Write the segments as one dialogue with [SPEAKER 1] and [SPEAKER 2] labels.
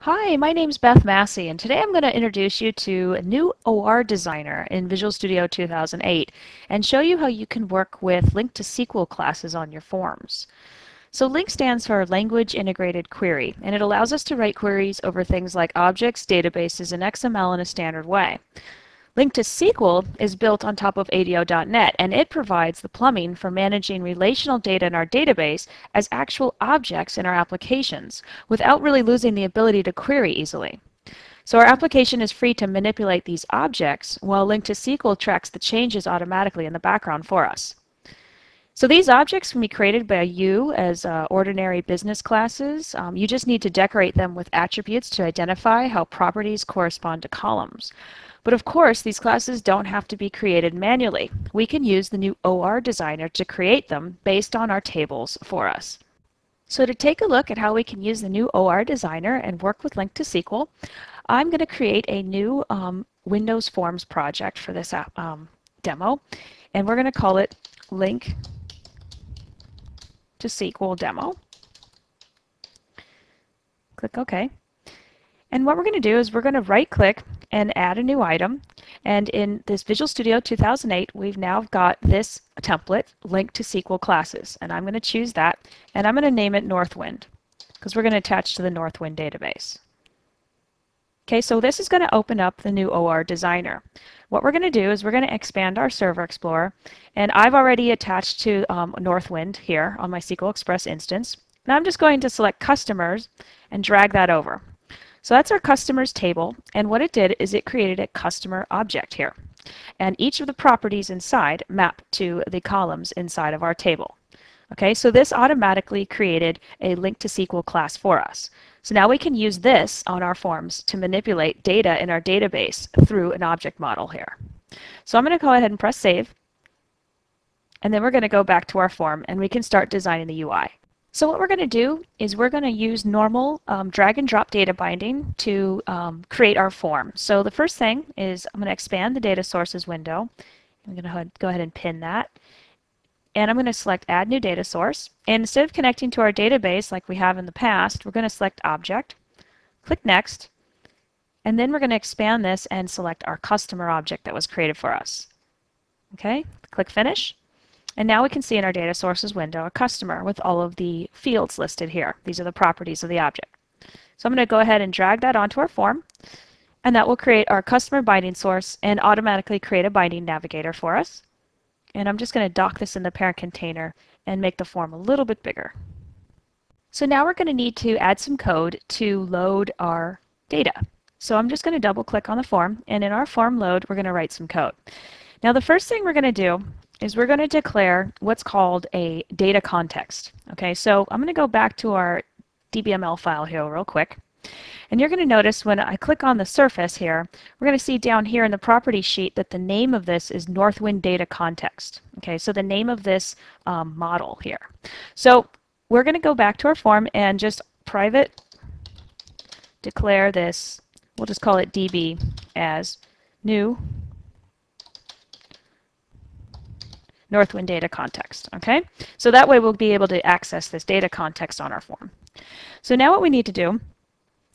[SPEAKER 1] Hi, my name's Beth Massey, and today I'm going to introduce you to a new OR designer in Visual Studio 2008 and show you how you can work with LINQ to SQL classes on your forms. So LINQ stands for Language Integrated Query, and it allows us to write queries over things like objects, databases, and XML in a standard way. LINQ to SQL is built on top of ADO.NET, and it provides the plumbing for managing relational data in our database as actual objects in our applications, without really losing the ability to query easily. So our application is free to manipulate these objects, while LINQ to SQL tracks the changes automatically in the background for us. So these objects can be created by you as ordinary business classes. You just need to decorate them with attributes to identify how properties correspond to columns. But of course, these classes don't have to be created manually. We can use the new OR designer to create them based on our tables for us. So to take a look at how we can use the new OR designer and work with LINQ to SQL, I'm going to create a new Windows Forms project for this demo, and we're going to call it LINQ to SQL demo. Click OK. And what we're going to do is we're going to right-click and add a new item. And in this Visual Studio 2008, we've now got this template, LINQ to SQL classes. And I'm going to choose that, and I'm going to name it Northwind, because we're going to attach to the Northwind database. Okay, so this is going to open up the new OR designer. What we're going to do is we're going to expand our Server Explorer, and I've already attached to Northwind here on my SQL Express instance. And I'm just going to select Customers and drag that over. So that's our customers table, and what it did is it created a customer object here. And each of the properties inside map to the columns inside of our table. Okay, so this automatically created a LINQ to SQL class for us. So now we can use this on our forms to manipulate data in our database through an object model here. So I'm going to go ahead and press save, and then we're going to go back to our form and we can start designing the UI. So what we're going to do is we're going to use normal drag and drop data binding to create our form. So the first thing is I'm going to expand the data sources window. I'm going to go ahead and pin that. And I'm going to select add new data source. And instead of connecting to our database like we have in the past, we're going to select object, click next, and then we're going to expand this and select our customer object that was created for us. Okay, click finish. And now we can see in our data sources window a customer with all of the fields listed here. These are the properties of the object. So I'm going to go ahead and drag that onto our form, and that will create our customer binding source and automatically create a binding navigator for us. And I'm just going to dock this in the parent container and make the form a little bit bigger. So now we're going to need to add some code to load our data. So I'm just going to double click on the form, and in our form load we're going to write some code. Now the first thing we're going to do is we're going to declare what's called a data context. Okay, so I'm going to go back to our DBML file here real quick. And you're going to notice when I click on the surface here, we're going to see down here in the property sheet that the name of this is Northwind Data Context. Okay, so the name of this model here. So we're going to go back to our form and just private declare this. We'll just call it DB as new Northwind Data Context. Okay, so that way we'll be able to access this data context on our form. So now what we need to do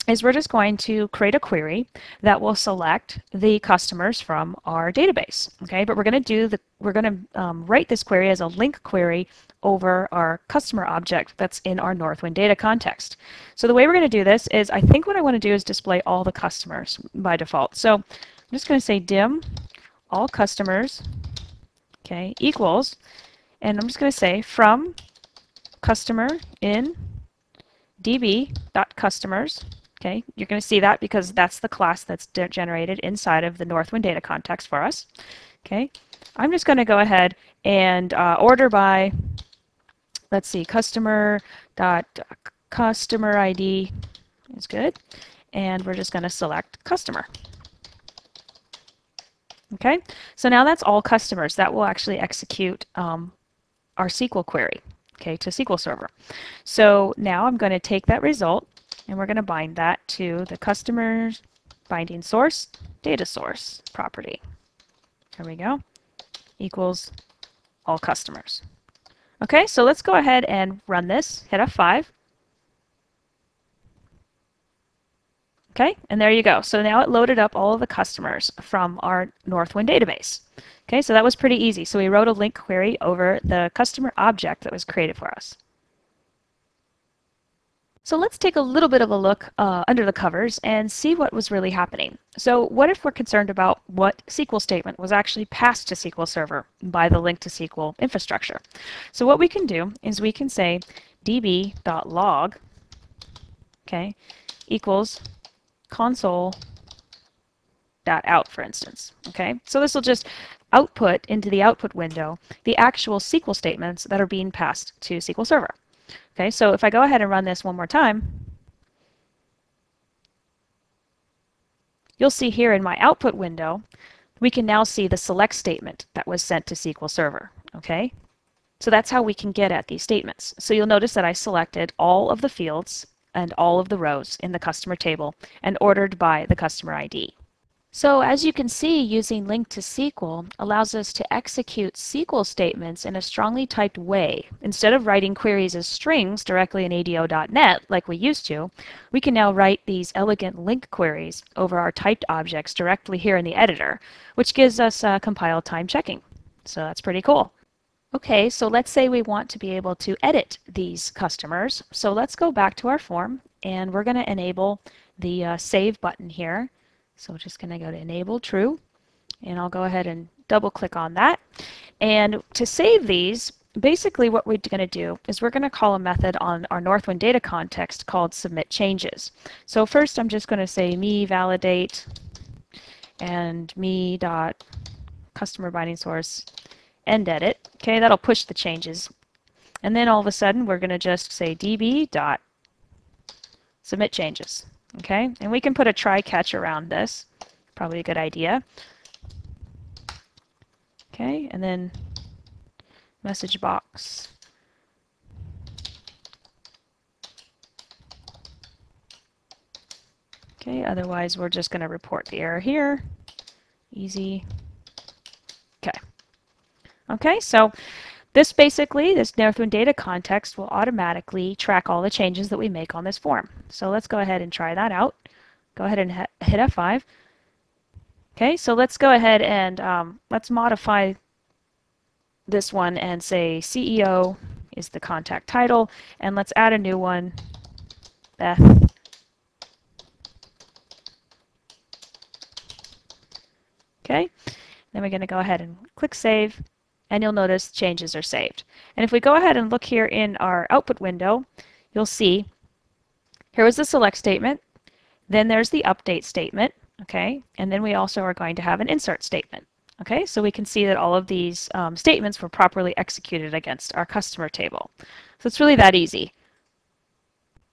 [SPEAKER 1] is we're just going to create a query that will select the customers from our database. Okay, but we're going to write this query as a LINQ query over our customer object that's in our Northwind Data Context. So the way we're going to do this is I think what I want to do is display all the customers by default. So I'm just going to say dim all customers, okay, equals, and I'm just going to say from customer in db.customers. Okay, you're going to see that because that's the class that's generated inside of the Northwind Data Context for us. Okay, I'm just going to go ahead and order by, let's see, customer ID is good, and we're just going to select customer. Okay, so now that's all customers. That will actually execute our SQL query, okay, to SQL Server. So now I'm going to take that result and we're going to bind that to the customer's binding source, data source property. There we go, equals all customers. Okay, so let's go ahead and run this, hit F5. Okay, and there you go. So now it loaded up all of the customers from our Northwind database. Okay, so that was pretty easy. So we wrote a LINQ query over the customer object that was created for us. So let's take a little bit of a look under the covers and see what was really happening. So what if we're concerned about what SQL statement was actually passed to SQL Server by the LINQ to SQL infrastructure? So what we can do is we can say db.log, okay, equals console.out, for instance. Okay, so this will just output into the output window the actual SQL statements that are being passed to SQL Server. Okay, so if I go ahead and run this one more time, you'll see here in my output window, we can now see the select statement that was sent to SQL Server. Okay, so that's how we can get at these statements. So you'll notice that I selected all of the fields and all of the rows in the customer table and ordered by the customer ID. So as you can see, using LINQ to SQL allows us to execute SQL statements in a strongly typed way. Instead of writing queries as strings directly in ADO.NET like we used to, we can now write these elegant LINQ queries over our typed objects directly here in the editor, which gives us compile time checking. So that's pretty cool. Okay, so let's say we want to be able to edit these customers. So let's go back to our form, and we're going to enable the Save button here. So we're just going to go to Enable True, and I'll go ahead and double click on that. And to save these, basically what we're going to do is we're going to call a method on our Northwind data context called submit changes. So first I'm just going to say me validate and me dot customer binding source end edit. Okay, that'll push the changes. And then all of a sudden we're going to just say db dot submit changes. Okay, and we can put a try catch around this. Probably a good idea. Okay, and then message box. Okay, otherwise we're just going to report the error here. Easy. Okay. Okay, so this Northwind data context will automatically track all the changes that we make on this form. So let's go ahead and try that out. Go ahead and hit F5. Okay, so let's go ahead and let's modify this one and say CEO is the contact title, and let's add a new one, Beth. Okay, then we're going to go ahead and click Save, and you'll notice changes are saved. And if we go ahead and look here in our output window, you'll see here was the select statement, then there's the update statement, okay, and then we also are going to have an insert statement. Okay, so we can see that all of these statements were properly executed against our customer table. So it's really that easy.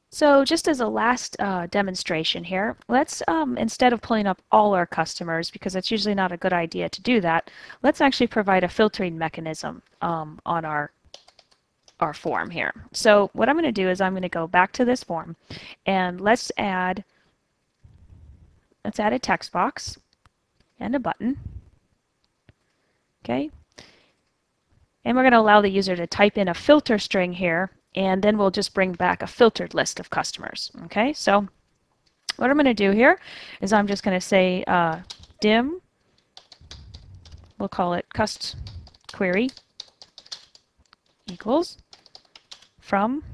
[SPEAKER 1] So just as a last demonstration here, let's instead of pulling up all our customers, because it's usually not a good idea to do that, let's actually provide a filtering mechanism on our form here. So what I'm going to do is I'm going to go back to this form, and let's add a text box and a button. Okay, and we're going to allow the user to type in a filter string here, and then we'll just bring back a filtered list of customers. Okay, so what I'm going to do here is I'm just going to say dim, we'll call it cust query equals from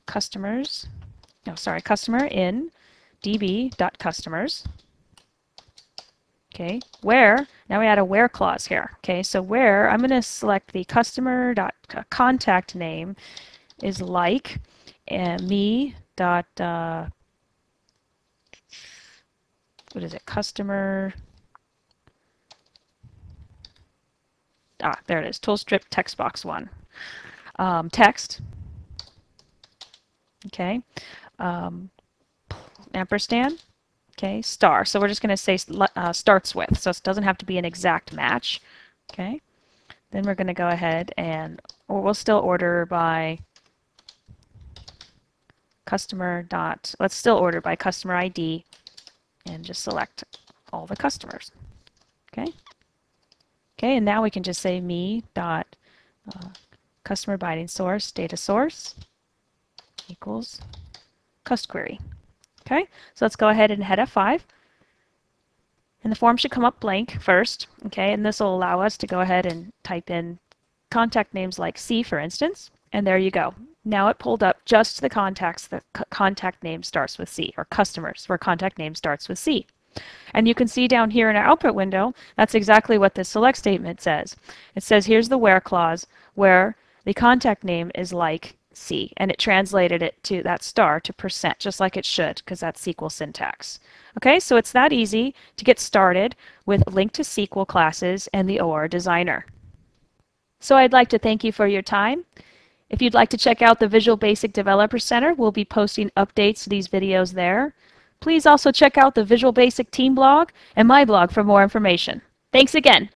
[SPEAKER 1] customer in db.customers. Okay, where, now we add a where clause here. Okay, so where, I'm going to select the customer.contact name is like me dot, what is it, customer, there it is, toolstrip text box 1. Text, okay, ampersand, okay, star. So we're just going to say starts with, so it doesn't have to be an exact match. Okay, then we're going to go ahead and, or we'll still order by customer dot, let's still order by customer ID and just select all the customers. Okay, okay, and now we can just say me dot customer binding source data source equals cust query. Okay, so let's go ahead and hit F5. And the form should come up blank first. Okay, and this will allow us to go ahead and type in contact names like C, for instance. And there you go. Now it pulled up just the contacts that contact name starts with C, or customers where contact name starts with C. And you can see down here in our output window, that's exactly what this select statement says. It says here's the where clause where the contact name is like C, and it translated it to that star to percent, just like it should, because that's SQL syntax. Okay, so it's that easy to get started with Link to SQL classes and the OR Designer. So I'd like to thank you for your time. If you'd like to check out the Visual Basic Developer Center, we'll be posting updates to these videos there. Please also check out the Visual Basic team blog and my blog for more information. Thanks again.